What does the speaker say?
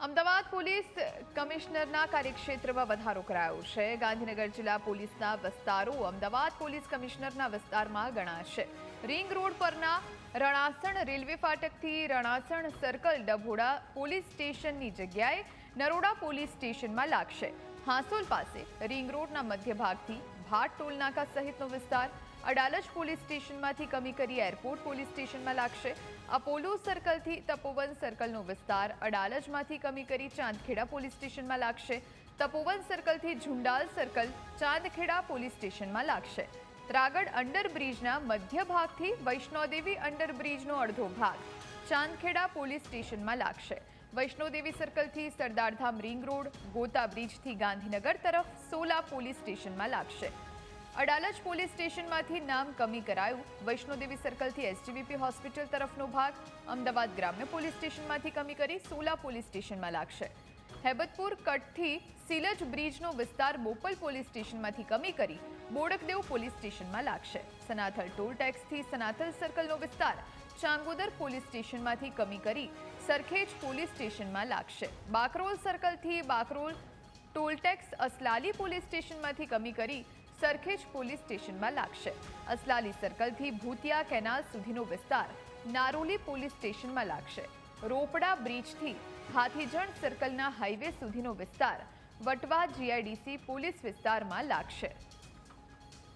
Ahmedabad police કમિશનરના કાર્યક્ષેત્રમાં વધારો કરાયો છે। ગાંધીનગર જિલ્લા પોલીસના વિસ્તારો અમદાવાદ પોલીસ કમિશનરના વિસ્તારમાં ગણાશે। રિંગ રોડ પરના રણાસણ રેલવે ફાટકથી રણાસણ સર્કલ ડભોડા પોલીસ સ્ટેશનની જગ્યાએ નરોડા પોલીસ સ્ટેશનમાં લાગશે। હાંસોલ પાસે રિંગ રોડના મધ્ય ભાગથી ભાટ ટોલ નાકા સહિતનો વિસ્તાર અડાલજ પોલીસ સ્ટેશનમાંથી કમી કરી એરપોર્ટ પોલીસ સ્ટેશનમાં લાગશે। અપોલો સર્કલથી તપોવન સર્કલનો વિસ્તાર અડાલજમાંથી કમી કરી ચાંદખેડા પોલીસ સ્ટેશનમાં લાગશે। તપોવન સર્કલથી ઝુંડાલ સર્કલ ચાંદખેડા પોલીસ સ્ટેશનમાં લાગશે। ત્રાગડ અંડરબ્રિજના મધ્ય ભાગથી વૈષ્ણોદેવી અંડરબ્રિજનો અડધો ભાગ ચાંદખેડા પોલીસ સ્ટેશનમાં લાગશે। વૈષ્ણોદેવી સર્કલથી સરદારધામ રિંગ રોડ ગોતા બ્રિજથી ગાંધીનગર તરફ સોલા પોલીસ સ્ટેશનમાં લાગશે। અડાલજ પોલીસ સ્ટેશનમાંથી નામ કમી કરાયું। વૈષ્ણોદેવી સર્કલથી એસજીવીપી હોસ્પિટલ તરફનો ભાગ અમદાવાદ ગ્રામ્ય પોલીસ સ્ટેશનમાંથી કમી કરી સોલા પોલીસ સ્ટેશનમાં લાગશે। હેબતપુર કટથી સિલજ બ્રિજનો વિસ્તાર બોપલ પોલીસ સ્ટેશનમાંથી કમી કરી બોડકદેવ પોલીસ સ્ટેશનમાં લાગશે। સનાથલ ટોલ ટેક્સથી સનાથલ સર્કલનો વિસ્તાર ચાંગોદર પોલીસ સ્ટેશનમાંથી કમી કરી સરખેજ પોલીસ સ્ટેશનમાં લાગશે। બાકરોલ સર્કલથી Bakrol toll tax Aslali police સ્ટેશનમાંથી કમી કરી સરખેજ પોલીસ સ્ટેશનમાં લાગશે। અસલાલી સર્કલથી ભૂતિયા કેનાલ સુધીનો વિસ્તાર નારોલી પોલીસ સ્ટેશનમાં લાગશે। રોપડા બ્રિજથી હાથીજણ સર્કલના હાઈવે સુધીનો વિસ્તાર વટવા જીઆઈડીસી પોલીસ વિસ્તારમાં લાગશે।